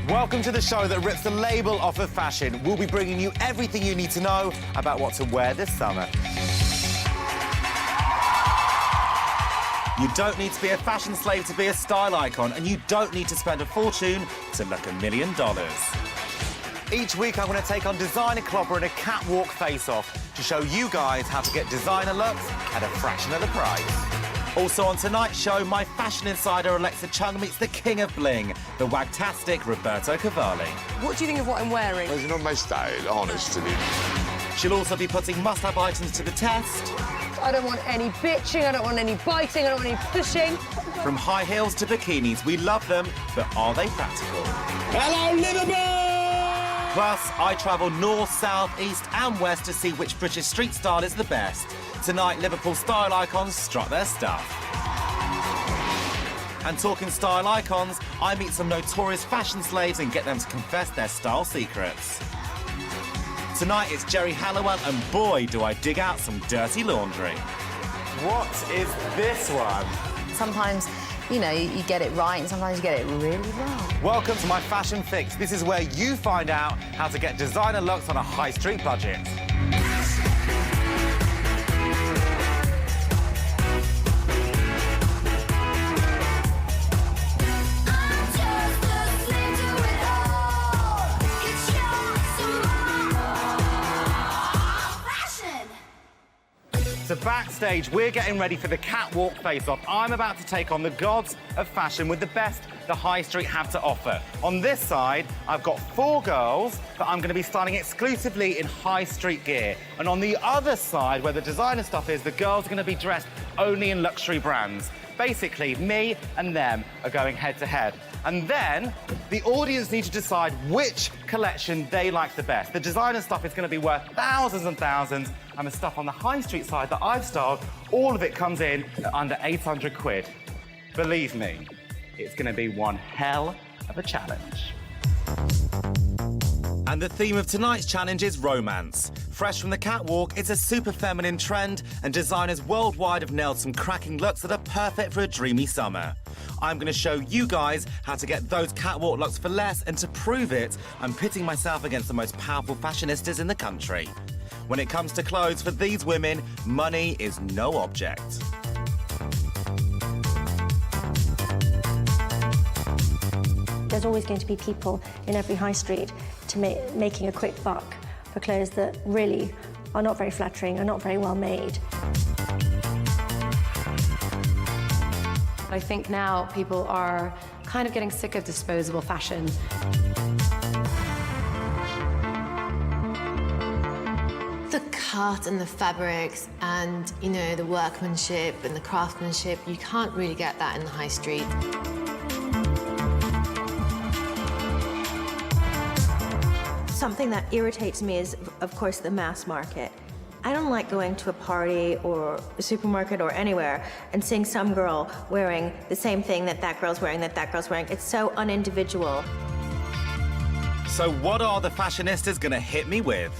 Welcome to the show that rips the label off of fashion. We'll be bringing you everything you need to know about what to wear this summer. You don't need to be a fashion slave to be a style icon, and you don't need to spend a fortune to look $1 million. Each week, I'm going to take on designer clobber in a catwalk face-off to show you guys how to get designer looks at a fraction of the price. Also on tonight's show, my fashion insider Alexa Chung meets the king of bling, the wagtastic Roberto Cavalli. What do you think of what I'm wearing? Well, it's not my style, honestly. She'll also be putting must-have items to the test. I don't want any bitching, I don't want any biting, I don't want any pushing. From high heels to bikinis, we love them, but are they practical? Hello, Liverpool! Plus, I travel north, south, east and west to see which British street style is the best. Tonight, Liverpool style icons strut their stuff. And talking style icons, I meet some notorious fashion slaves and get them to confess their style secrets. Tonight, it's Jerry Halliwell, and boy, do I dig out some dirty laundry. What is this one? Sometimes, you know, you get it right and sometimes you get it really wrong. Welcome to my Fashion Fix. This is where you find out how to get designer looks on a high street budget. So backstage, we're getting ready for the catwalk face-off. I'm about to take on the gods of fashion with the best the high street have to offer. On this side, I've got 4 girls that I'm going to be styling exclusively in high street gear. And on the other side, where the designer stuff is, the girls are going to be dressed only in luxury brands. Basically, me and them are going head-to-head. And then the audience need to decide which collection they like the best. The designer stuff is going to be worth thousands and thousands, and the stuff on the high street side that I've styled, all of it comes in at under 800 quid. Believe me, it's going to be one hell of a challenge. And the theme of tonight's challenge is romance. Fresh from the catwalk, it's a super feminine trend, and designers worldwide have nailed some cracking looks that are perfect for a dreamy summer. I'm going to show you guys how to get those catwalk looks for less, and to prove it, I'm pitting myself against the most powerful fashionistas in the country. When it comes to clothes, for these women, money is no object. There's always going to be people in every high street making a quick buck for clothes that really are not very flattering, are not very well made. I think now people are kind of getting sick of disposable fashion. The cut and the fabrics and, you know, the workmanship and the craftsmanship, you can't really get that in the high street. Something that irritates me is, of course, the mass market. I don't like going to a party or a supermarket or anywhere and seeing some girl wearing the same thing that girl's wearing, that girl's wearing. It's so unindividual. So what are the fashionistas gonna hit me with?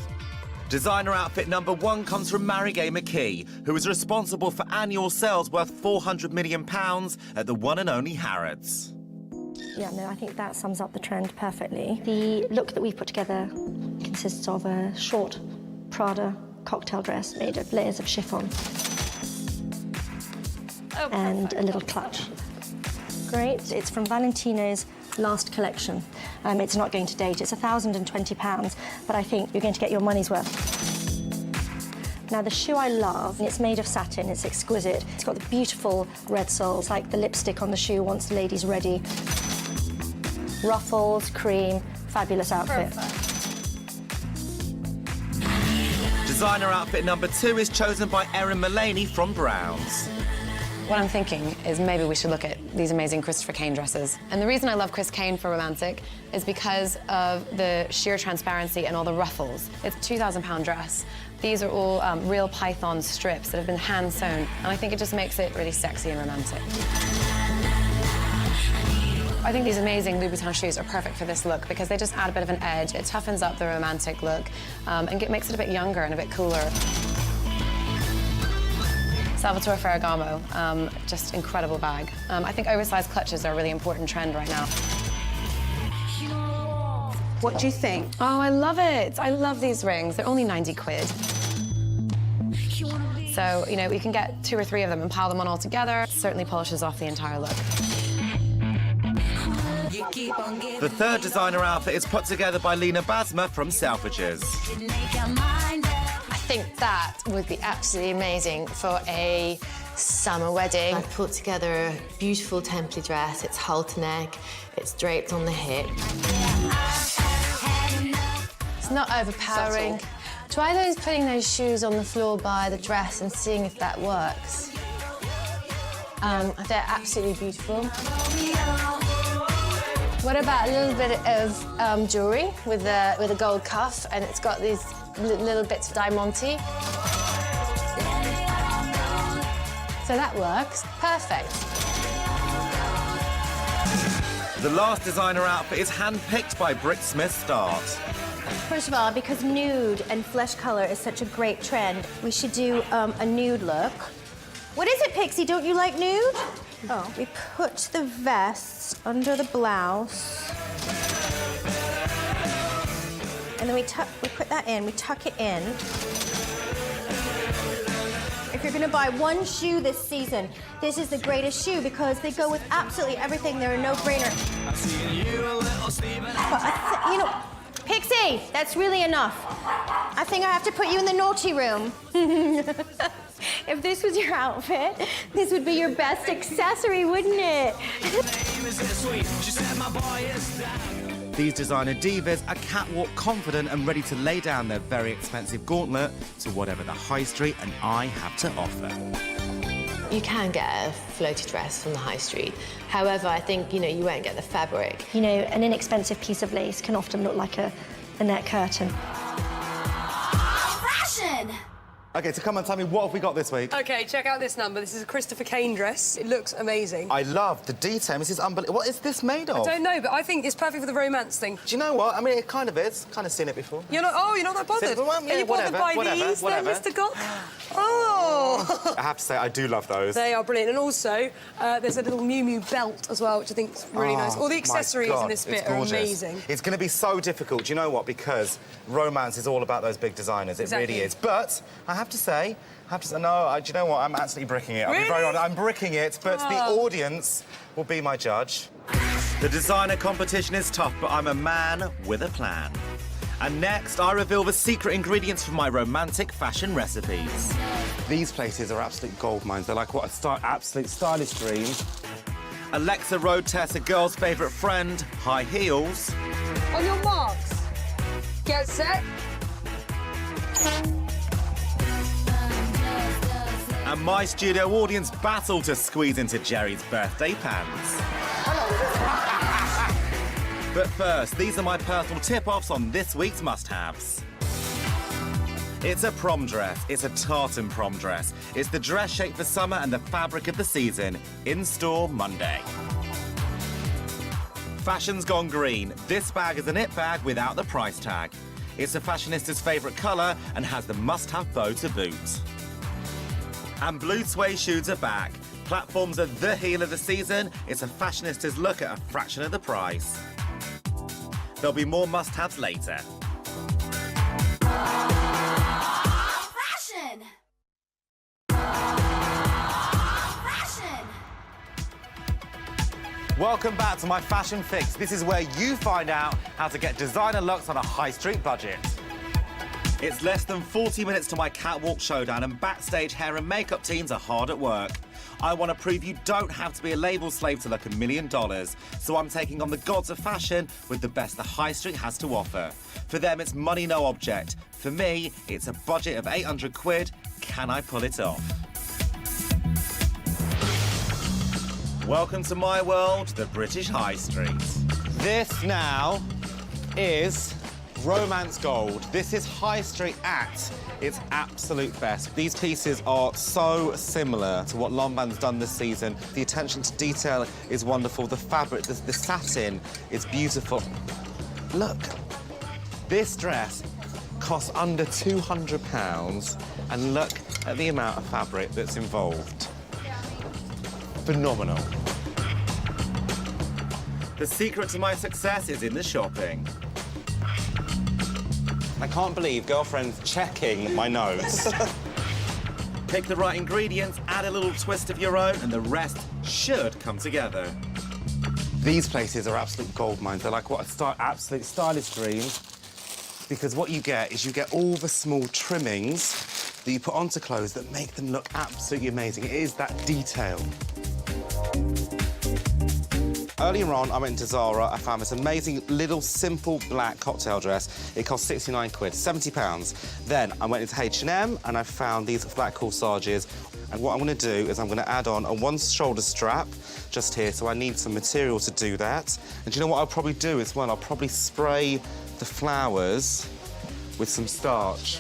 Designer outfit number 1 comes from Marigay McKee, who is responsible for annual sales worth £400 million at the one and only Harrods. Yeah, no, I think that sums up the trend perfectly. The look that we've put together consists of a short Prada cocktail dress made of layers of chiffon and a little clutch. Great. It's from Valentino's last collection. It's not going to date. It's £1,020, but I think you're going to get your money's worth. Now, the shoe I love, it's made of satin, it's exquisite. It's got the beautiful red soles, like the lipstick on the shoe once the lady's ready. Ruffles, cream, fabulous outfit. Designer outfit number 2 is chosen by Erin Mullaney from Browns. What I'm thinking is maybe we should look at these amazing Christopher Kane dresses. And the reason I love Chris Kane for romantic is because of the sheer transparency and all the ruffles. It's a £2,000 dress. These are all real python strips that have been hand sewn, and I think it just makes it really sexy and romantic. I think these amazing Louboutin shoes are perfect for this look because they just add a bit of an edge. It toughens up the romantic look and it makes it a bit younger and a bit cooler. Salvatore Ferragamo, just incredible bag. I think oversized clutches are a really important trend right now. What do you think? Oh, I love it. I love these rings. They're only 90 quid. So, you know, we can get 2 or 3 of them and pile them on all together. It certainly polishes off the entire look. The third designer outfit is put together by Lena Basma from Selfridges. I think that would be absolutely amazing for a summer wedding. I've put together a beautiful template dress. It's halter neck, it's draped on the hip. It's not overpowering. Try putting those shoes on the floor by the dress and seeing if that works. They're absolutely beautiful. What about a little bit of jewellery with a gold cuff, and it's got these little bits of diamante. So that works. Perfect. The last designer outfit is hand-picked by Britt Smith Start. First of all, because nude and flesh color is such a great trend, we should do a nude look. What is it, Pixie? Don't you like nude? Oh. We put the vest under the blouse. And then we put that in, we tuck it in. If you're gonna buy one shoe this season, this is the greatest shoe because they go with absolutely everything. They're a no-brainer. But you know, Pixie, that's really enough. I think I have to put you in the naughty room. If this was your outfit, this would be your best accessory, wouldn't it? These designer divas are catwalk confident and ready to lay down their very expensive gauntlet to whatever the high street and I have to offer. You can get a floaty dress from the high street. However, I think, you know, you won't get the fabric. You know, an inexpensive piece of lace can often look like a net curtain. Fashion! OK, so come on, tell me, what have we got this week? OK, check out this number. This is a Christopher Kane dress. It looks amazing. I love the detail. This is unbelievable. What is this made of? I don't know, but I think it's perfect for the romance thing. Do you know what? I mean, it kind of is. Kind of seen it before. You're not that bothered? Well, yeah, Are you bothered by these, then, Mr. Gok? Oh! I have to say, I do love those. They are brilliant. And also, there's a little Miu Miu belt as well, which I think is really nice. All the accessories in this bit are amazing. It's going to be so difficult. Do you know what? Because romance is all about those big designers. It really is. But I have to say, no, do you know what? I'm absolutely bricking it. I'll be very honest. I'm bricking it, but the audience will be my judge. The designer competition is tough, but I'm a man with a plan. And next, I reveal the secret ingredients for my romantic fashion recipes. These places are absolute gold mines. They're like, what, absolute stylish dream. Alexa Road Tess, a girl's favourite friend, high heels. On your marks, get set. And my studio audience battle to squeeze into Jerry's birthday pants. But first, these are my personal tip-offs on this week's must-haves. It's a prom dress. It's a tartan prom dress. It's the dress shape for summer and the fabric of the season. In store Monday. Fashion's gone green. This bag is an it bag without the price tag. It's a fashionista's favourite colour and has the must-have bow to boot. And blue suede shoes are back. Platforms are the heel of the season. It's a fashionista's look at a fraction of the price. There'll be more must-haves later. Fashion! Fashion! Welcome back to my Fashion Fix. This is where you find out how to get designer looks on a high street budget. It's less than 40 minutes to my catwalk showdown and backstage hair and makeup teams are hard at work. I want to prove you don't have to be a label slave to look $1 million. So I'm taking on the gods of fashion with the best the high street has to offer. For them, it's money no object. For me, it's a budget of 800 quid. Can I pull it off? Welcome to my world, the British High Street. This now is romance gold. This is high street at its absolute best. These pieces are so similar to what Lanvin's done this season. The attention to detail is wonderful. The fabric, the satin is beautiful. Look, this dress costs under £200 and look at the amount of fabric that's involved. Phenomenal. The secret to my success is in the shopping. I can't believe girlfriend's checking my nose. Pick the right ingredients, add a little twist of your own, and the rest should come together. These places are absolute gold mines. They're like what absolute stylist dream, because what you get is you get all the small trimmings that you put onto clothes that make them look absolutely amazing. It is that detail. Earlier on, I went into Zara. I found this amazing little simple black cocktail dress. It cost 69 quid, 70 pounds. Then I went into H&M and I found these black corsages. And what I'm going to do is I'm going to add on a one-shoulder strap just here, so I need some material to do that. And do you know what I'll probably do as well? I'll probably spray the flowers with some starch,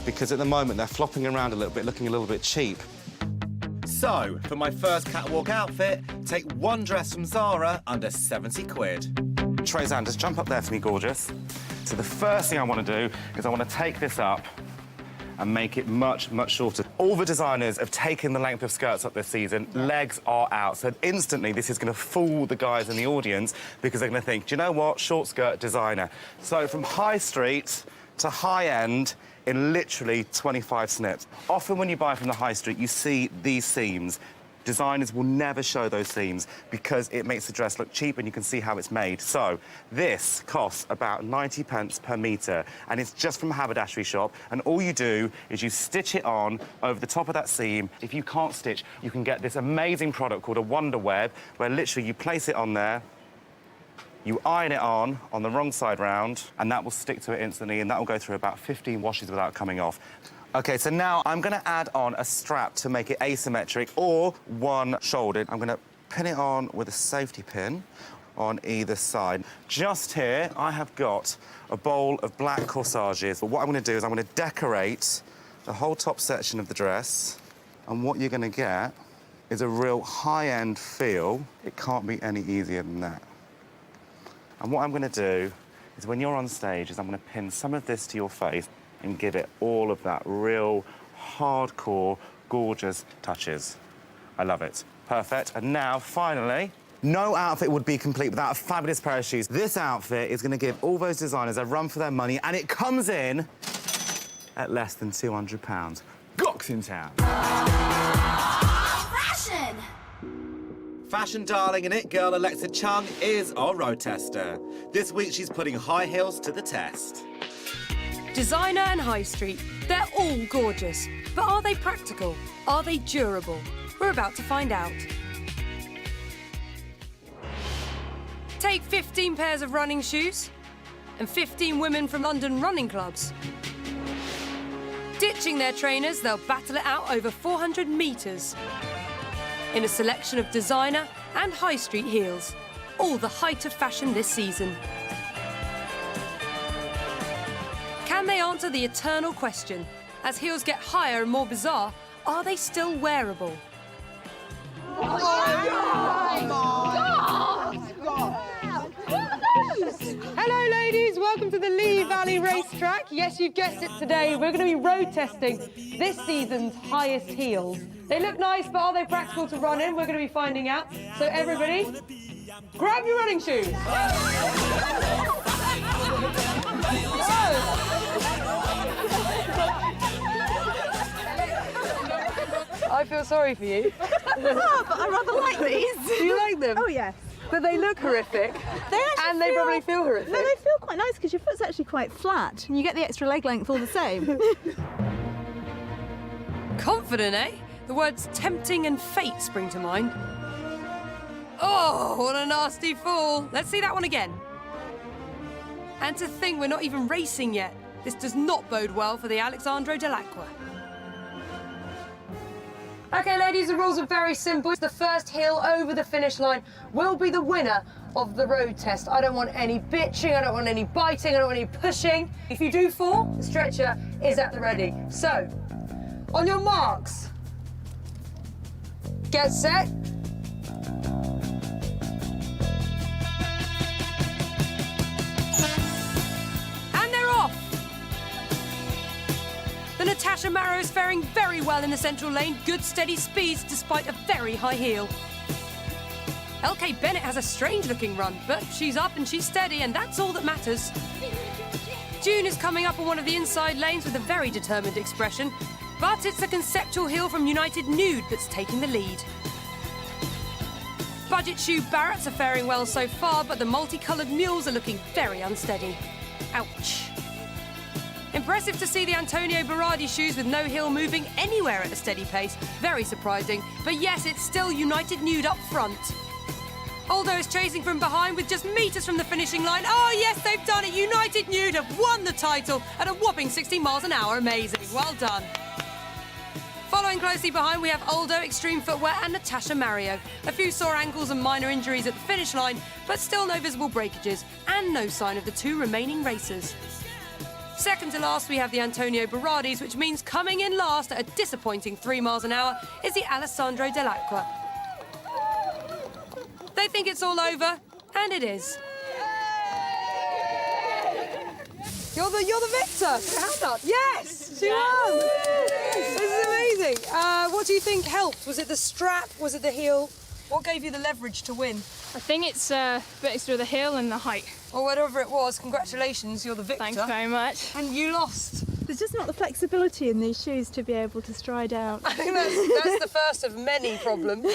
because at the moment they're flopping around a little bit, looking a little bit cheap. So, for my first catwalk outfit, take one dress from Zara under 70 quid. Trezan, just jump up there for me, gorgeous. So the first thing I want to do is I want to take this up and make it much, much shorter. All the designers have taken the length of skirts up this season. Legs are out. So instantly, this is going to fool the guys in the audience, because they're going to think, do you know what? Short skirt designer. So from high street to high end, in literally 25 snips. Often when you buy from the high street, you see these seams. Designers will never show those seams because it makes the dress look cheap and you can see how it's made. So this costs about 90 pence per metre, and it's just from a haberdashery shop, and all you do is you stitch it on over the top of that seam. If you can't stitch, you can get this amazing product called a Wonder Web, where literally you place it on there, you iron it on the wrong side round, and that will stick to it instantly, and that will go through about 15 washes without coming off. OK, so now I'm going to add on a strap to make it asymmetric or one-shouldered. I'm going to pin it on with a safety pin on either side. Just here, I have got a bowl of black corsages. But what I'm going to do is I'm going to decorate the whole top section of the dress, and what you're going to get is a real high-end feel. It can't be any easier than that. And what I'm going to do is, when you're on stage, is I'm going to pin some of this to your face and give it all of that real hardcore, gorgeous touches. I love it. Perfect. And now, finally, no outfit would be complete without a fabulous pair of shoes. This outfit is going to give all those designers a run for their money, and it comes in at less than £200. Gox in town. Fashion! Fashion darling and it girl Alexa Chung is our road tester. This week she's putting high heels to the test. Designer and high street, they're all gorgeous. But are they practical? Are they durable? We're about to find out. Take 15 pairs of running shoes and 15 women from London running clubs. Ditching their trainers, they'll battle it out over 400 metres. In a selection of designer and high street heels, all the height of fashion this season. Can they answer the eternal question? As heels get higher and more bizarre, are they still wearable? Hello, ladies. Welcome to the Lee Valley Racetrack. Yes, you've guessed it today. We're going to be road testing this season's highest heels. They look nice, but are they practical to run in? We're going to be finding out. So, everybody, grab your running shoes. I feel sorry for you. Oh, but I rather like these. Do you like them? Oh, yes. But they look horrific. They probably feel horrific. No, they feel quite nice because your foot's actually quite flat and you get the extra leg length all the same. Confident, eh? The words tempting and fate spring to mind. Oh, what a nasty fall. Let's see that one again. And to think we're not even racing yet. This does not bode well for the Alexandro Dell'Acqua. OK, ladies, the rules are very simple. The first heel over the finish line will be the winner of the road test. I don't want any bitching, I don't want any biting, I don't want any pushing. If you do fall, the stretcher is at the ready. So, on your marks, get set. And they're off. The Natasha Marrow is faring very well in the central lane. Good steady speeds despite a very high heel. LK Bennett has a strange looking run, but she's up and she's steady, and that's all that matters. June is coming up on one of the inside lanes with a very determined expression, but it's the conceptual heel from United Nude that's taking the lead. Budget shoe Barretts are faring well so far, but the multicoloured mules are looking very unsteady. Ouch. Impressive to see the Antonio Berardi shoes with no heel moving anywhere at a steady pace. Very surprising. But yes, it's still United Nude up front. Aldo is chasing from behind with just metres from the finishing line. Oh, yes, they've done it. United Nude have won the title at a whopping 60 miles an hour. Amazing. Well done. Following closely behind, we have Aldo, Extreme Footwear and Natasha Mario. A few sore ankles and minor injuries at the finish line, but still no visible breakages and no sign of the two remaining racers. Second to last, we have the Antonio Berardis, which means coming in last at a disappointing 3 miles an hour is the Alessandro Dell'Acqua. They think it's all over, and it is. You're the victor. Hand up. Yes, she won. This is amazing. What do you think helped? Was it the strap? Was it the heel? What gave you the leverage to win? I think it's a bit extra the heel and the height. Or whatever it was, congratulations, you're the victor. Thanks very much. And you lost. There's just not the flexibility in these shoes to be able to stride out. I think that's the first of many problems.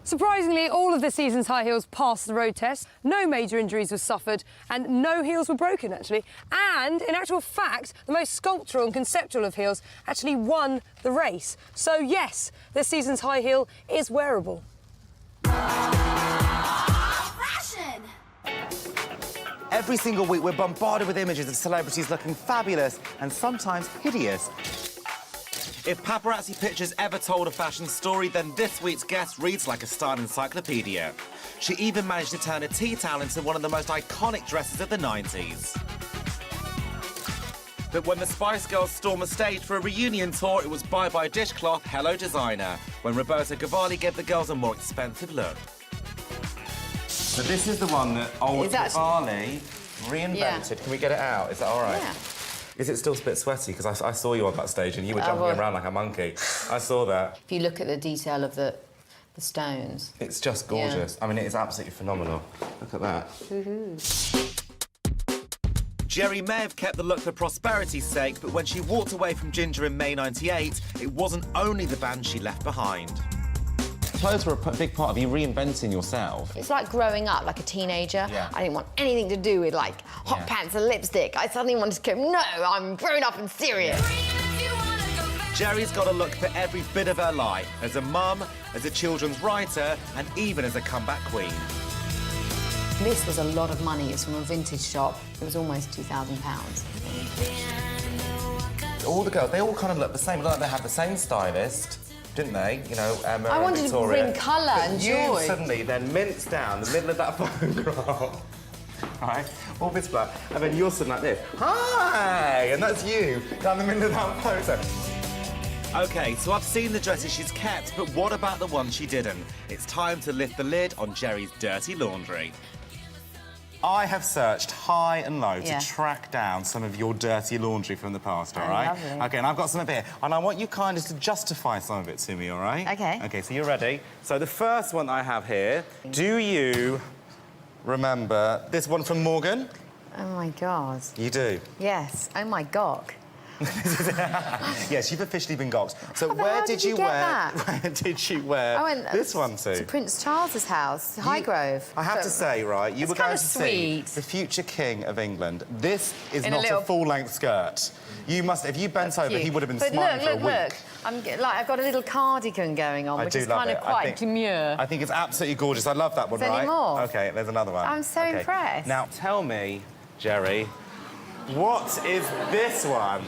Surprisingly, all of the season's high heels passed the road test. No major injuries were suffered and no heels were broken, actually. And, in actual fact, the most sculptural and conceptual of heels actually won the race. So, yes, this season's high heel is wearable. Fashion! Every single week, we're bombarded with images of celebrities looking fabulous and sometimes hideous. If paparazzi pictures ever told a fashion story, then this week's guest reads like a style encyclopedia. She even managed to turn a tea towel into one of the most iconic dresses of the 90s. But when the Spice Girls stormed the stage for a reunion tour, it was bye-bye dishcloth, hello designer, when Roberto Cavalli gave the girls a more expensive look. So this is the one that old Cavalli reinvented. Yeah. Can we get it out? Is that all right? Yeah. Is it still a bit sweaty? Because I saw you on that stage and you were jumping around like a monkey. I saw that. If you look at the detail of the stones. It's just gorgeous. Yeah. I mean, it is absolutely phenomenal. Look at that. Jerry may have kept the look for prosperity's sake, but when she walked away from Ginger in May '98, it wasn't only the band she left behind. Clothes were a big part of you reinventing yourself. It's like growing up, like a teenager. Yeah. I didn't want anything to do with, like, hot pants and lipstick. I suddenly wanted to go, no, I'm grown up and serious. Jerry's got a look for every bit of her life, as a mum, as a children's writer, and even as a comeback queen. This was a lot of money. It's from a vintage shop. It was almost £2,000. All the girls, they all kind of look the same. Like they have the same stylist. Didn't they? You know, Emma I wanted and Victoria. to bring colour and joy. You suddenly then minced down the middle of that photograph. Right? All this black. And then you're sitting like this. Hi! And that's you down the middle of that photo. OK, so I've seen the dresses she's kept, but what about the ones she didn't? It's time to lift the lid on Jerry's dirty laundry. I have searched high and low to track down some of your dirty laundry from the past, all right? Lovely. OK, and I've got some of it here, and I want you kind of to justify some of it to me, all right? OK. OK, so you're ready. So the first one I have here, do you remember this one from Morgan? Oh, my God. You do? Yes. Oh, my God. Yes, you've officially been goxed. So where did you wear this one to? To Prince Charles's house, Highgrove. I have to say, right, you were going to see sweet. the future king of England. This is not a full-length skirt. You must, if you bent over, he would have been smiling for a week. Look. I've got a little cardigan going on, which is kind of quite demure. I think it's absolutely gorgeous. I love that one, right? Any more? OK, there's another one. I'm so impressed. Now, tell me, Jerry, what is this one?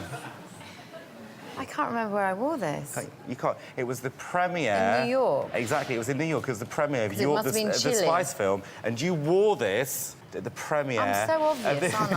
I can't remember where I wore this. You can't. It was the premiere... In New York? Exactly, it was in New York. It was the premiere of the Chile. Spice film, and you wore this at the premiere... I'm so obvious, aren't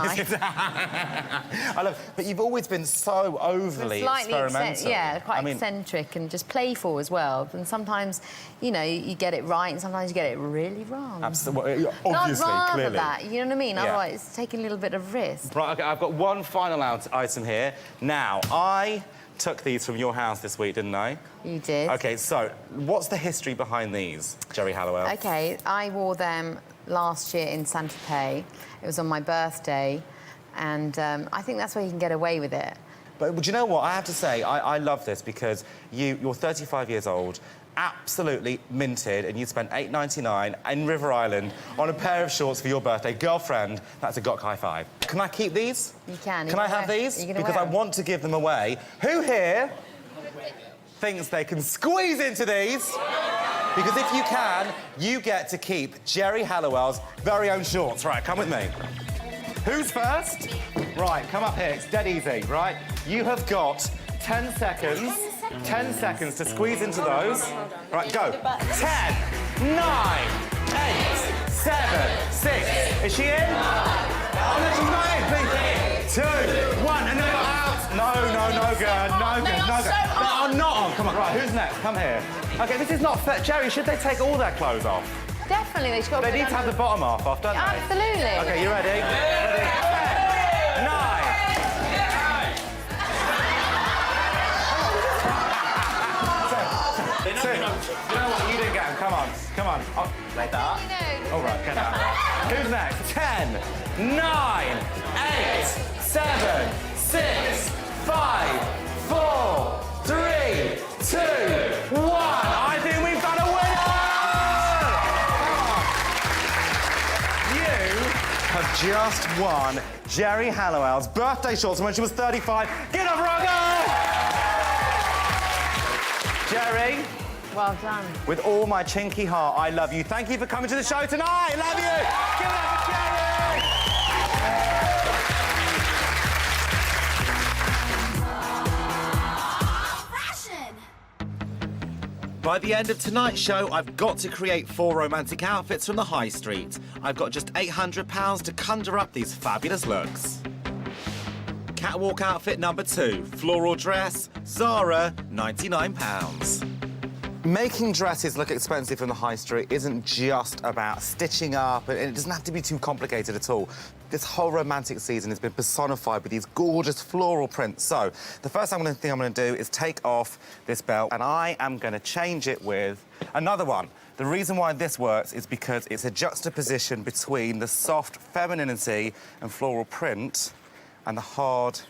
I? But you've always been so overly experimental. Quite eccentric and just playful as well. And sometimes, you know, you get it right and sometimes you get it really wrong. Absolutely, obviously, clearly. That, you know what I mean? Yeah. Otherwise, it's taking a little bit of risk. Right, OK, I've got one final item here. Now, I took these from your house this week, didn't I? You did. OK, so what's the history behind these, Jerry Halliwell? OK, I wore them last year in Santa Fe. It was on my birthday. And I think that's where he can get away with it. But do you know what? I have to say, I love this because you're 35 years old, absolutely minted, and you spent $8.99 in River Island on a pair of shorts for your birthday. Girlfriend, that's a Gok high five. Can I keep these? You can. Can I have these? Because I want to give them away. Who here thinks they can squeeze into these? Because if you can, you get to keep Jerry Halliwell's very own shorts. Right, come with me. Who's first? Right, come up here. It's dead easy, right? You have got 10 seconds. 10 seconds to squeeze into those. Right, go. 10, 9, 8, 7, 6. Is she in? Oh, no, she's not in. Please. 2, 1, and then you're out. No good. No good. No, not on. Come on. Right, who's next? Come here. OK, this is not fair. Jerry, should they take all their clothes off? Definitely, they should go. They need to have the bottom half off, don't they? Absolutely. OK, you ready? Ready? 10, 9. You know what? You didn't get him. Come on. Oh, like that. All right, get out. Who's next? 10, 9, 8, 7, 6, 5, 4, 3, 2, 1. I think we've got a winner! You have just won Jerry Halliwell's birthday shorts from when she was 35. Get up, Roger! Jerry. Well done. With all my chinky heart, I love you. Thank you for coming to the show tonight. Love you. Give it up for Jerry. By the end of tonight's show, I've got to create 4 romantic outfits from the high street. I've got just £800 to conjure up these fabulous looks. Catwalk outfit number 2, floral dress, Zara, £99. Making dresses look expensive from the high street isn't just about stitching up, and it doesn't have to be too complicated at all. This whole romantic season has been personified with these gorgeous floral prints. So, the first thing I'm going to do is take off this belt, and I am going to change it with another one. The reason why this works is because it's a juxtaposition between the soft femininity and floral print and the hard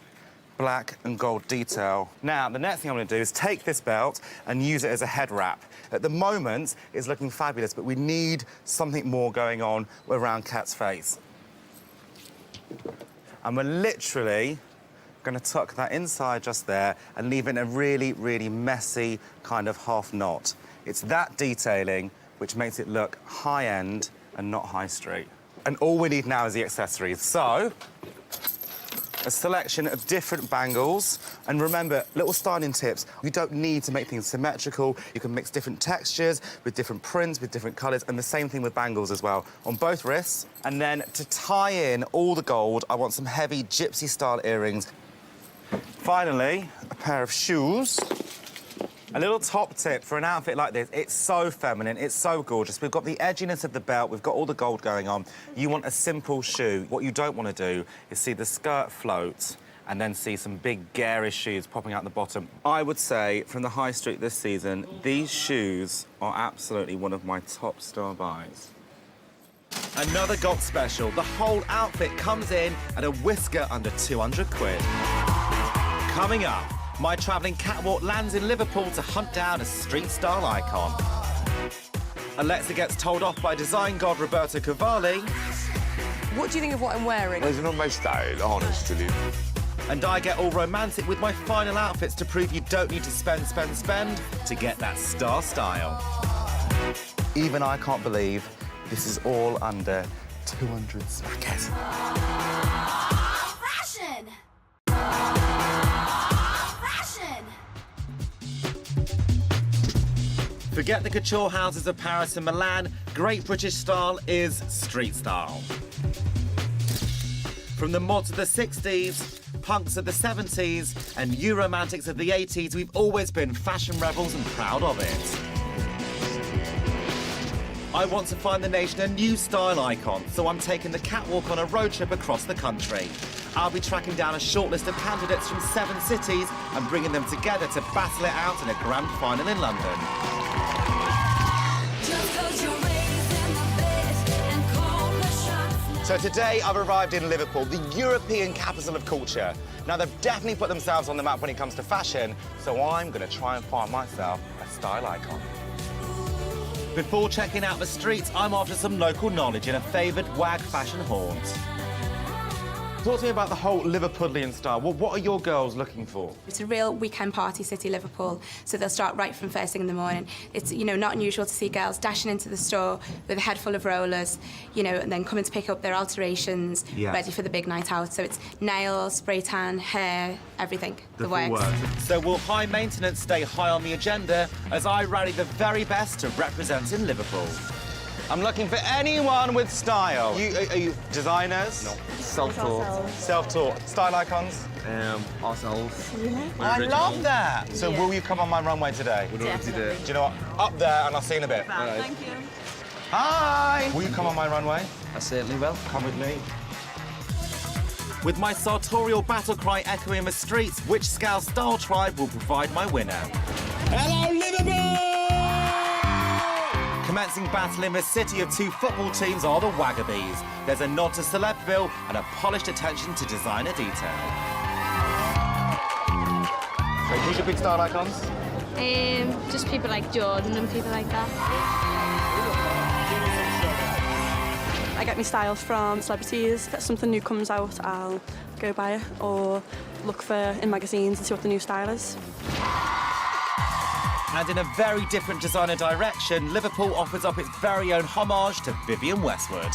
black and gold detail. Now, the next thing I'm going to do is take this belt and use it as a head wrap. At the moment, it's looking fabulous, but we need something more going on around Kat's face. And we're literally going to tuck that inside just there and leave it in a really, really messy kind of half knot. It's that detailing which makes it look high-end and not high street. And all we need now is the accessories. So, a selection of different bangles. And remember, little styling tips, you don't need to make things symmetrical. You can mix different textures with different prints, with different colours, and the same thing with bangles as well, on both wrists. And then to tie in all the gold, I want some heavy gypsy-style earrings. Finally, a pair of shoes. A little top tip for an outfit like this, it's so feminine, it's so gorgeous. We've got the edginess of the belt, we've got all the gold going on. You want a simple shoe. What you don't want to do is see the skirt float and then see some big garish shoes popping out the bottom. I would say, from the high street this season, these shoes are absolutely one of my top star buys. Another Gok special. The whole outfit comes in at a whisker under 200 quid. Coming up, my travelling catwalk lands in Liverpool to hunt down a street-style icon. Alexa gets told off by design god Roberto Cavalli. What do you think of what I'm wearing? Well, it's not my style, honestly. And I get all romantic with my final outfits to prove you don't need to spend to get that star style. Even I can't believe this is all under 200 smackers. Fashion! Forget the couture houses of Paris and Milan. Great British style is street style. From the mods of the 60s, punks of the 70s, and new romantics of the 80s, we've always been fashion rebels and proud of it. I want to find the nation a new style icon, so I'm taking the catwalk on a road trip across the country. I'll be tracking down a short list of candidates from 7 cities and bringing them together to battle it out in a grand final in London. So today I've arrived in Liverpool, the European capital of culture. Now they've definitely put themselves on the map when it comes to fashion, so I'm going to try and find myself a style icon. Before checking out the streets, I'm after some local knowledge in a favoured wag fashion haunt. Talk to me about the whole Liverpudlian style. Well, what are your girls looking for? It's a real weekend party city, Liverpool, so they'll start right from first thing in the morning. It's, you know, not unusual to see girls dashing into the store with a head full of rollers, you know, and then coming to pick up their alterations, ready for the big night out. So it's nails, spray tan, hair, everything, the works. So will high maintenance stay high on the agenda as I rally the very best to represent in Liverpool? I'm looking for anyone with style. Are you designers? No. Self-taught. Self-taught. Style icons? Ourselves. I love that. So will you come on my runway today? We'd love to do it. Do you know what? Up there, and I'll see you in a bit. Thank you. Hi! Will you come on my runway? I certainly will. Come with me. With my sartorial battle cry echoing the streets, which Scouse Style Tribe will provide my winner? Hello, Liverpool! Commencing battle in the city of two football teams are the Wagabees. There's a nod to Celebville and a polished attention to designer detail. So who's your big style icons? Just people like Jordan and people like that. I get my styles from celebrities. If something new comes out, I'll go buy it or look for in magazines and see what the new style is. And in a very different designer direction, Liverpool offers up its very own homage to Vivienne Westwood.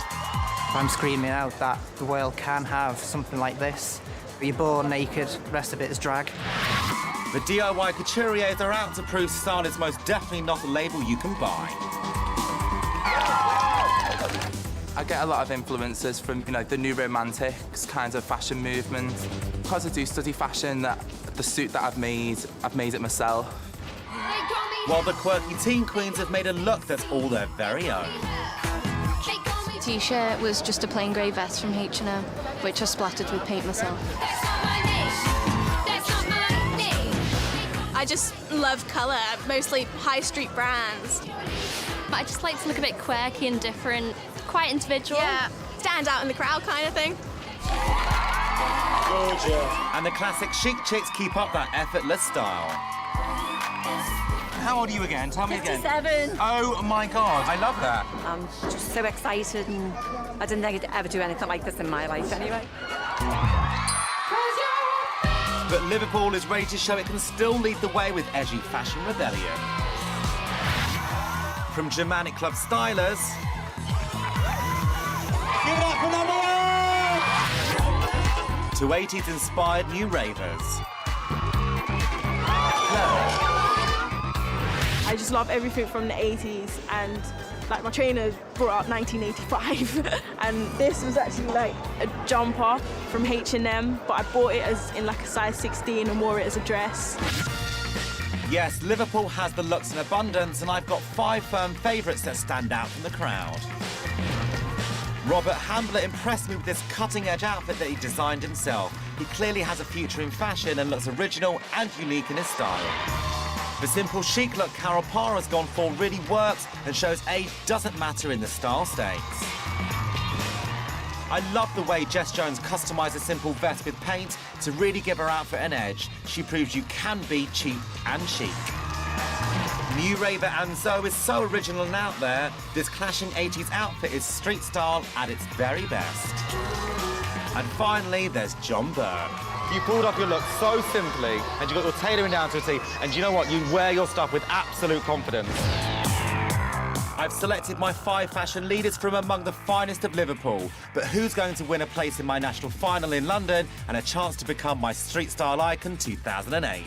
I'm screaming out that the world can have something like this. You're born naked, the rest of it is drag. The DIY couturiers are out to prove style is most definitely not a label you can buy. I get a lot of influences from, you know, the new romantics kind of fashion movement. Because I do study fashion, the suit that I've made it myself. While the quirky teen queens have made a look that's all their very own. T-shirt was just a plain grey vest from H&M, which I splattered with paint myself. I just love colour, mostly high street brands. But I just like to look a bit quirky and different, quite individual. Yeah, stand out in the crowd kind of thing. And the classic chic chicks keep up that effortless style. How old are you again? Tell me again. 57. Oh my God, I love that. I'm just so excited, and I didn't think I'd ever do anything like this in my life anyway. But Liverpool is ready to show it can still lead the way with edgy fashion rebellion. From Germanic club stylers... Give it up for number 1! To 80s-inspired new ravers. I just love everything from the 80s, and like my trainer brought out 1985 and this was actually like a jumper from H&M, but I bought it as in like a size 16 and wore it as a dress. Yes, Liverpool has the looks in abundance, and I've got 5 firm favourites that stand out from the crowd. Robert Hambler impressed me with this cutting-edge outfit that he designed himself. He clearly has a future in fashion and looks original and unique in his style. The simple chic look Carol Parr has gone for really works and shows age doesn't matter in the style stakes. I love the way Jess Jones customised a simple vest with paint to really give her outfit an edge. She proves you can be cheap and chic. New raver Anzo is so original and out there. This clashing 80s outfit is street style at its very best. And finally, there's John Burke. You pulled off your look so simply, and you got your tailoring down to a T, and you know what? You wear your stuff with absolute confidence. I've selected my 5 fashion leaders from among the finest of Liverpool, but who's going to win a place in my national final in London and a chance to become my street style icon 2008?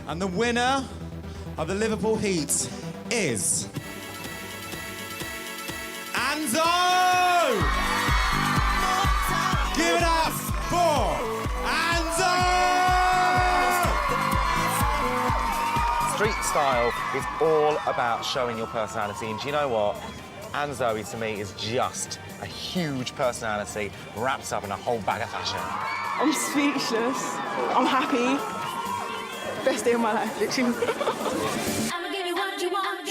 And the winner of the Liverpool Heat is... Anzo! Give it up for Anzo! Street style is all about showing your personality, and do you know what? Anzo, to me, is just a huge personality wrapped up in a whole bag of fashion. I'm speechless. I'm happy. Best day of my life, literally. I'ma give you what you want.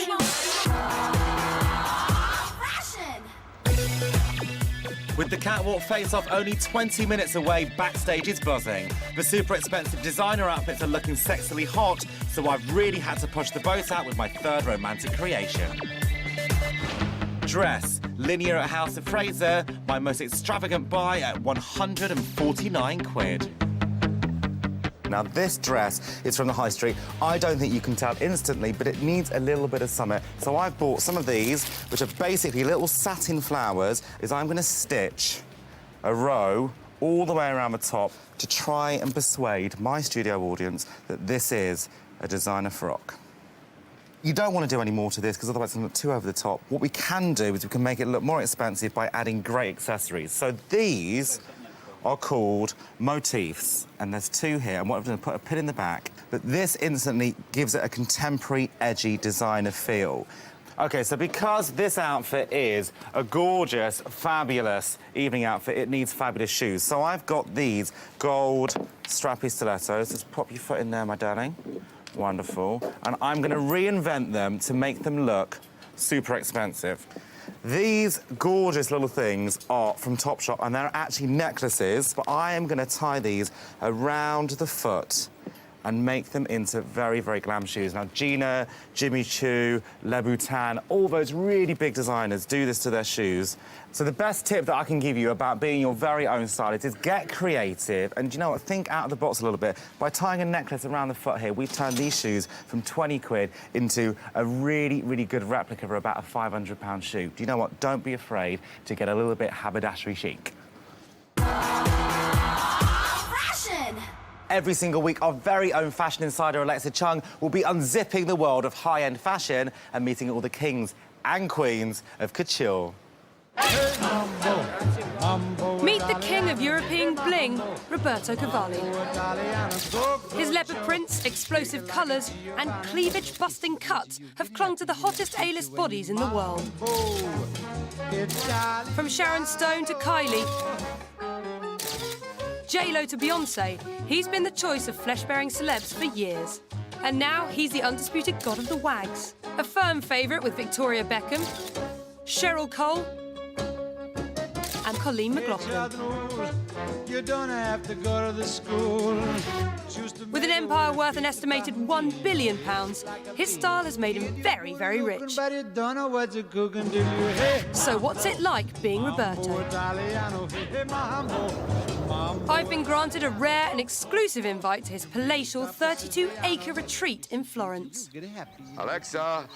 Fashion. With the catwalk face-off only 20 minutes away, backstage is buzzing. The super expensive designer outfits are looking sexily hot, so I've really had to push the boat out with my third romantic creation. Dress, linear at House of Fraser, my most extravagant buy at 149 quid. Now, this dress is from the high street. I don't think you can tell instantly, but it needs a little bit of summer. So I've bought some of these, which are basically little satin flowers, I'm going to stitch a row all the way around the top to try and persuade my studio audience that this is a designer frock. You don't want to do any more to this, because otherwise it's going to look too over the top. What we can do is we can make it look more expensive by adding great accessories. So these are called motifs, and there's two here, and what I've done is put a pin in the back, but this instantly gives it a contemporary, edgy designer feel. OK, so because this outfit is a gorgeous, fabulous evening outfit, it needs fabulous shoes. So I've got these gold strappy stilettos. Just pop your foot in there, my darling. Wonderful. And I'm going to reinvent them to make them look super expensive. These gorgeous little things are from Topshop, and they're actually necklaces, but I am going to tie these around the foot and make them into very, very glam shoes. Now, Gina, Jimmy Choo, Louboutin, all those really big designers do this to their shoes. So the best tip that I can give you about being your very own stylist is get creative, and you know what, think out of the box a little bit. By tying a necklace around the foot here, we've turned these shoes from 20 quid into a really, really good replica of about a £500 shoe. Do you know what? Don't be afraid to get a little bit haberdashery chic. Every single week, our very own fashion insider, Alexa Chung, will be unzipping the world of high-end fashion and meeting all the kings and queens of couture. Meet the king of European bling, Roberto Cavalli. His leopard prints, explosive colours and cleavage-busting cuts have clung to the hottest A-list bodies in the world. From Sharon Stone to Kylie, J-Lo to Beyoncé, he's been the choice of flesh-bearing celebs for years. And now he's the undisputed god of the wags. A firm favourite with Victoria Beckham, Cheryl Cole and Colleen McLaughlin. You don't have to go to the school. With an empire worth an estimated £1 billion, his style has made him very, very rich. So what's it like being Roberto? I've been granted a rare and exclusive invite to his palatial 32-acre retreat in Florence. Alexa!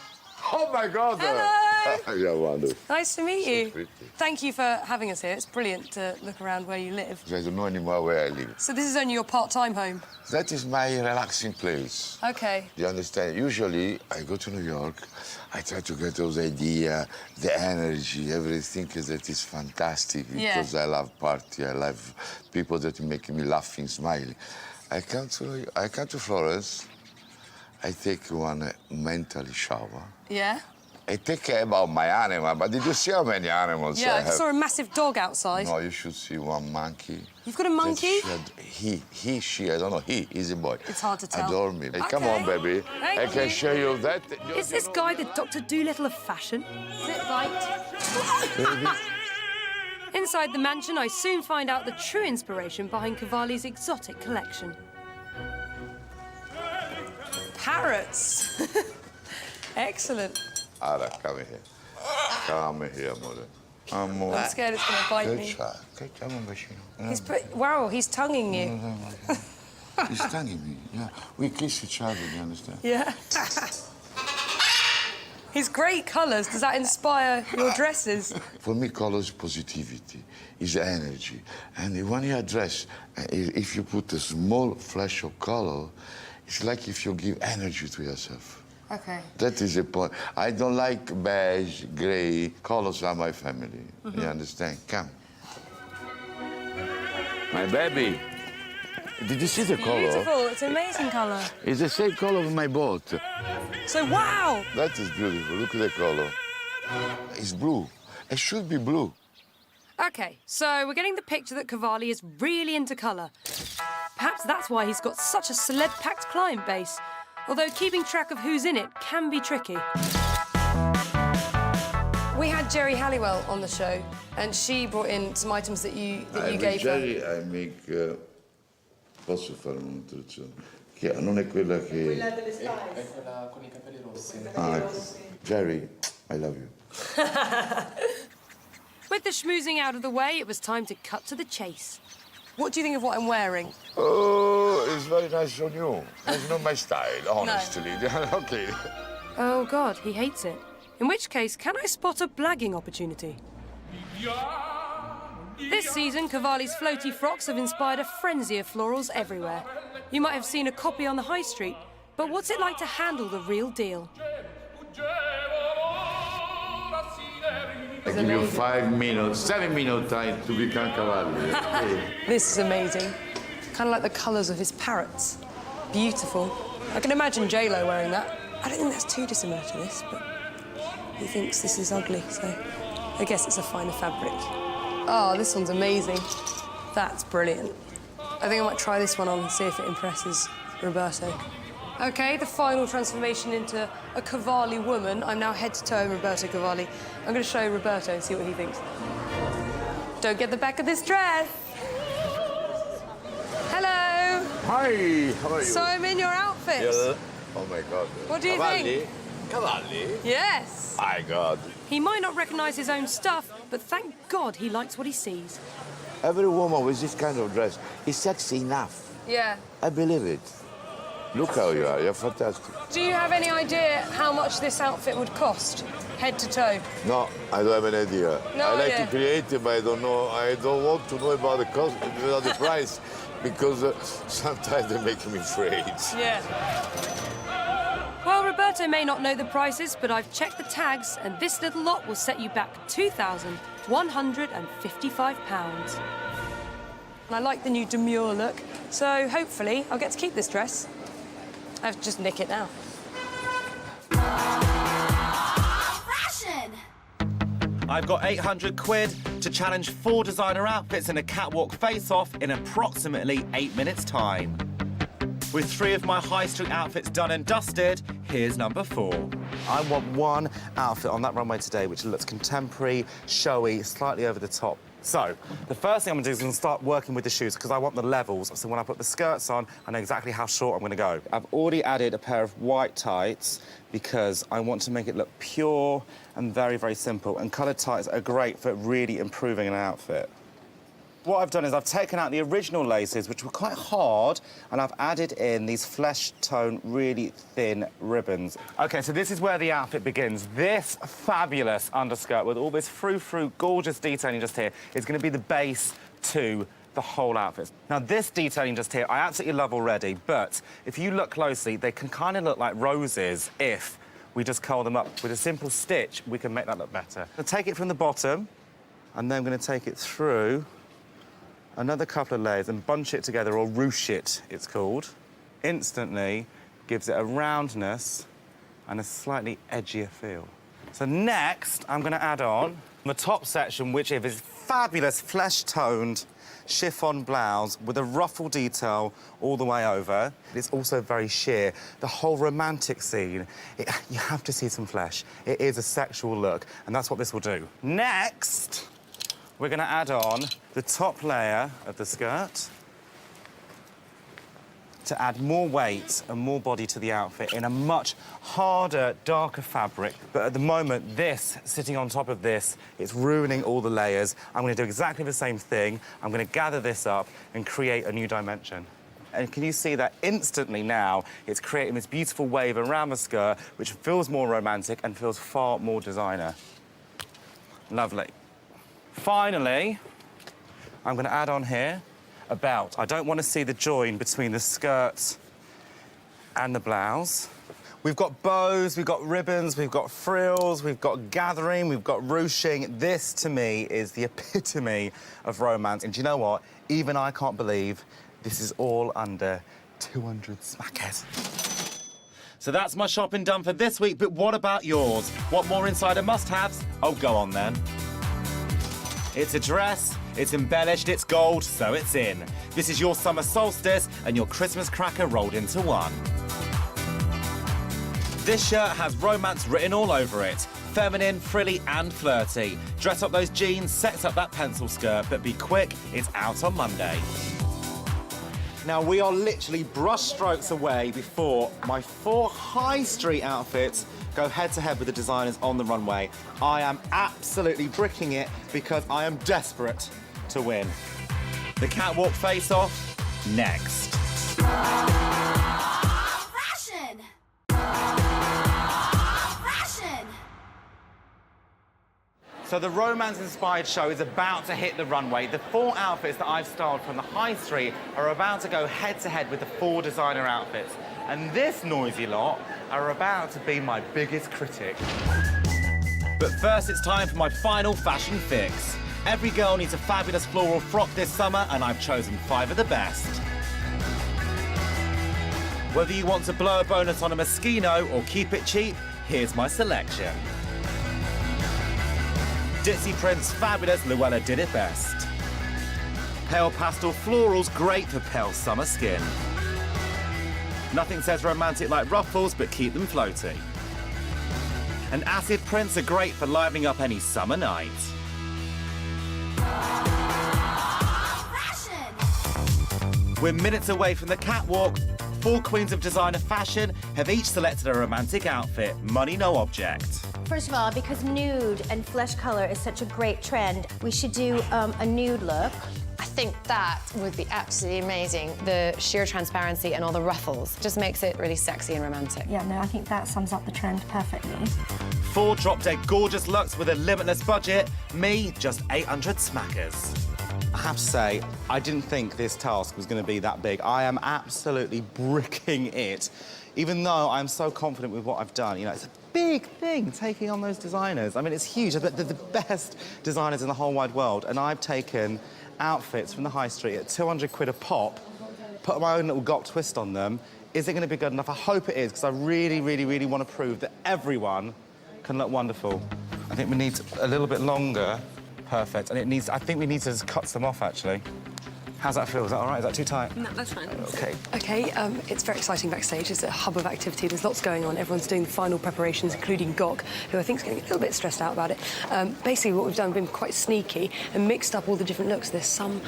Oh, my God! Hello! You're wonderful. Nice to meet you. So pretty. Thank you for having us here. It's brilliant to look around where you live. I don't know anymore where I live. So this is only your part-time home? That is my relaxing place. OK. You understand? Usually, I go to New York, I try to get those ideas, the energy, everything that is fantastic, because I love party, I love people that make me laughing, smiling. I come to Florence, I take one mentally shower. Yeah? I take care about my animal, but did you see how many animals I have? I saw a massive dog outside. No, you should see one monkey. You've got a monkey? She, I don't know, he's a boy. It's hard to tell. Adore me. Hey, come on, baby. I can show you that. Is this guy the Dr. Dolittle of fashion? Is it right? Inside the mansion, I soon find out the true inspiration behind Cavalli's exotic collection. Parrots. Excellent. Ara, come here. Come here, amore. I'm scared it's going to bite me. Wow, he's tonguing you. He's tonguing me, yeah. We kiss each other, do you understand? Yeah. His great colours, does that inspire your dresses? For me, color is positivity, is energy. And when you dress, if you put a small flash of color, it's like if you give energy to yourself. OK. That is the point. I don't like beige, grey. Colors are my family. You understand? Come. My baby. Did you see the color? Beautiful. It's an amazing colour. It's the same color of my boat. So, wow! That is beautiful. Look at the color. It's blue. It should be blue. OK, so we're getting the picture that Cavalli is really into colour. Perhaps that's why he's got such a celeb-packed client base. Although keeping track of who's in it can be tricky. We had had Jerry Halliwell on the show, and she brought in some items that you gave her. Jerry, I make... posso fare un'introduzione? Che non è quella che... Quella delle spice. È quella con I capelli rossi. Jerry, I love you. With the schmoozing out of the way, it was time to cut to the chase. What do you think of what I'm wearing? Oh, it's very nice on you. It's not my style, honestly. Okay. Oh, God, he hates it. In which case, can I spot a blagging opportunity? This season, Cavalli's floaty frocks have inspired a frenzy of florals everywhere. You might have seen a copy on the high street, but what's it like to handle the real deal? I give you 5 minutes, 7 minutes time to become Cavalli. Okay. This is amazing. Kind of like the colours of his parrots. Beautiful. I can imagine J-Lo wearing that. I don't think that's too dissimilar to this, but he thinks this is ugly, so I guess it's a finer fabric. Oh, this one's amazing. That's brilliant. I think I might try this one on and see if it impresses Roberto. OK, the final transformation into a Cavalli woman. I'm now head-to-toe Roberto Cavalli. I'm going to show Roberto and see what he thinks. Don't get the back of this dress. Hello. Hi, how are you? So I'm in your outfit. Yeah. Oh, my God. What do you think? Cavalli? Yes. My God. He might not recognise his own stuff, but thank God he likes what he sees. Every woman with this kind of dress is sexy enough. Yeah. I believe it. Look how you are. You're fantastic. Do you have any idea how much this outfit would cost, head to toe? No, I don't have an idea. No I like idea. to create it, but I don't know. I don't want to know about the cost, about the price, because sometimes they make me afraid. Yeah. Well, Roberto may not know the prices, but I've checked the tags, and this little lot will set you back £2,155. And I like the new demure look, so hopefully I'll get to keep this dress. I have to just nick it now. Fashion! I've got 800 quid to challenge 4 designer outfits in a catwalk face-off in approximately 8 minutes' time. With 3 of my high street outfits done and dusted, here's number 4. I want one outfit on that runway today which looks contemporary, showy, slightly over the top. So, the first thing I'm gonna do is I'm gonna start working with the shoes because I want the levels. So when I put the skirts on, I know exactly how short I'm gonna go. I've already added a pair of white tights because I want to make it look pure and very, very simple. And coloured tights are great for really improving an outfit. What I've done is I've taken out the original laces, which were quite hard, and I've added in these flesh tone, really thin ribbons. OK, so this is where the outfit begins. This fabulous underskirt with all this frou-frou, gorgeous detailing just here is going to be the base to the whole outfit. Now, this detailing just here, I absolutely love already, but if you look closely, they can kind of look like roses if we just curl them up. With a simple stitch, we can make that look better. I'll take it from the bottom, and then I'm going to take it through another couple of layers and bunch it together, or ruche it, it's called. Instantly gives it a roundness and a slightly edgier feel. So next, I'm going to add on the top section, which is fabulous flesh-toned chiffon blouse with a ruffle detail all the way over. It's also very sheer. The whole romantic scene, you have to see some flesh. It is a sexual look, and that's what this will do. Next, we're going to add on the top layer of the skirt to add more weight and more body to the outfit in a much harder, darker fabric. But at the moment, this, sitting on top of this, it's ruining all the layers. I'm going to do exactly the same thing. I'm going to gather this up and create a new dimension. And can you see that instantly now it's creating this beautiful wave around the skirt, which feels more romantic and feels far more designer. Lovely. Finally, I'm going to add on here a belt. I don't want to see the join between the skirt and the blouse. We've got bows, we've got ribbons, we've got frills, we've got gathering, we've got ruching. This, to me, is the epitome of romance. And do you know what? Even I can't believe this is all under 200 smackers. So that's my shopping done for this week, but what about yours? What more insider must-haves? Oh, go on then. It's a dress, it's embellished, it's gold, so it's in. This is your summer solstice and your Christmas cracker rolled into one. This shirt has romance written all over it. Feminine, frilly and flirty. Dress up those jeans, sex up that pencil skirt, but be quick, it's out on Monday. Now, we are literally brush strokes away before my 4 high street outfits go head-to-head with the designers on the runway. I am absolutely bricking it because I am desperate to win. The catwalk face-off, next. Fashion! Fashion! So the romance-inspired show is about to hit the runway. The 4 outfits that I've styled from the high street are about to go head-to-head with the 4 designer outfits. And this noisy lot are about to be my biggest critic. But first, it's time for my final fashion fix. Every girl needs a fabulous floral frock this summer, and I've chosen 5 of the best. Whether you want to blow a bonus on a Moschino or keep it cheap, here's my selection. Ditzy Prince Fabulous, Luella did it best. Pale pastel florals, great for pale summer skin. Nothing says romantic like ruffles, but keep them floaty. And acid prints are great for livening up any summer night. We're minutes away from the catwalk. 4 queens of designer fashion have each selected a romantic outfit. Money, no object. First of all, because nude and flesh color is such a great trend, we should do a nude look. I think that would be absolutely amazing. The sheer transparency and all the ruffles just makes it really sexy and romantic. Yeah, no, I think that sums up the trend perfectly. 4 drop-dead gorgeous looks with a limitless budget. Me, just 800 smackers. I have to say, I didn't think this task was going to be that big. I am absolutely bricking it, even though I'm so confident with what I've done. You know, it's a big thing, taking on those designers. I mean, it's huge. They're the best designers in the whole wide world, and I've taken outfits from the high street at 200 quid a pop, put my own little GOP twist on them. Is it going to be good enough? I hope it is, because I really, really, really want to prove that everyone can look wonderful. I think we need a little bit longer. Perfect. And it needs, I think we need to just cut some off, actually. How's that feel? Is that all right? Is that too tight? No, that's fine. OK. OK, it's very exciting backstage. It's a hub of activity. There's lots going on. Everyone's doing the final preparations, including Gok, who I think is getting a little bit stressed out about it. Basically, what we've done, we've been quite sneaky and mixed up all the different looks. There's some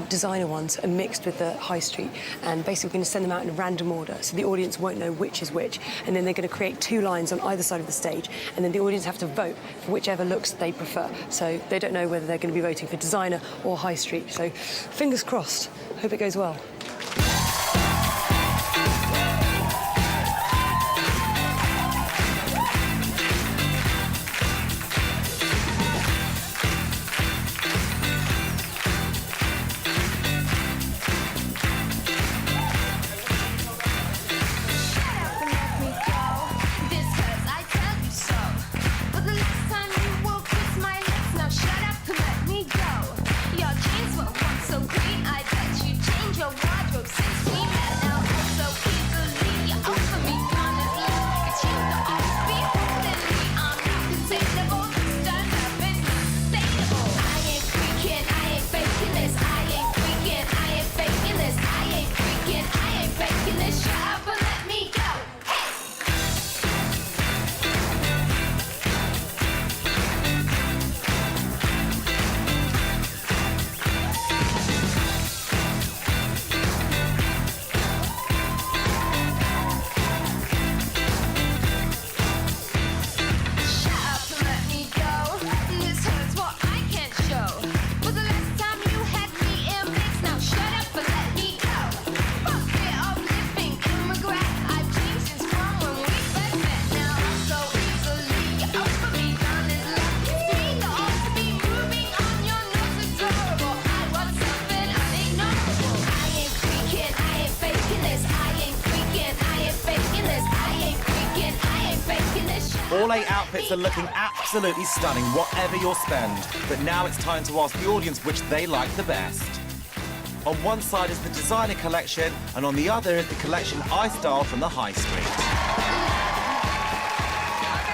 designer ones and mixed with the high street. And basically, we're going to send them out in a random order, so the audience won't know which is which. And then they're going to create 2 lines on either side of the stage. And then the audience have to vote for whichever looks they prefer. So they don't know whether they're going to be voting for designer or high street. So fingers crossed. Hope it goes well. All 8 outfits are looking absolutely stunning, whatever your spend. But now it's time to ask the audience which they like the best. On one side is the designer collection, and on the other is the collection I styled from the high street. OK,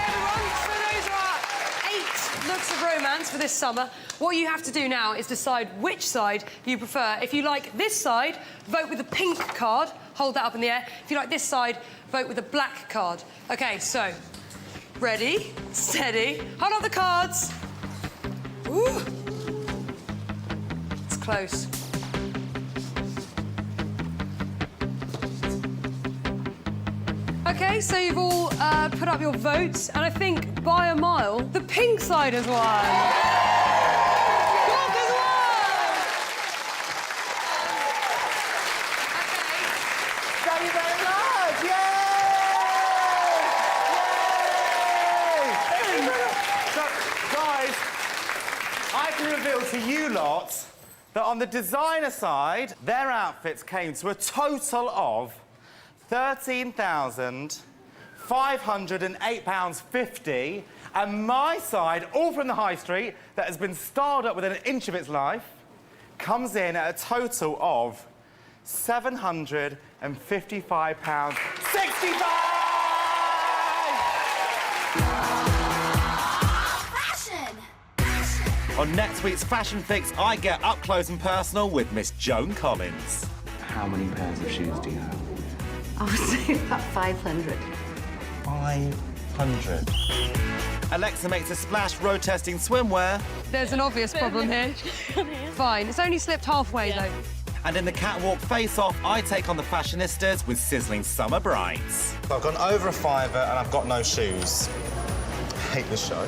everyone, so those are our 8 looks of romance for this summer. What you have to do now is decide which side you prefer. If you like this side, vote with the pink card. Hold that up in the air. If you like this side, vote with the black card. OK, so Ready, steady, hold up the cards. Ooh. It's close. Okay, so you've all put up your votes, and I think by a mile, the pink side has won. Gawk has won! Thank you very much! Yay! So, guys, I can reveal to you lot that on the designer side, their outfits came to a total of £13,508.50, and my side, all from the high street, that has been styled up within an inch of its life, comes in at a total of £755.65. Fashion! On next week's Fashion Fix, I get up close and personal with Miss Joan Collins. How many pairs of shoes do you have? I would say about 500. 500. Alexa makes a splash road testing swimwear. There's an obvious problem here. Fine, it's only slipped halfway, though. And in the catwalk face-off, I take on the fashionistas with sizzling summer brights. I've gone over a fiver and I've got no shoes. I hate this show.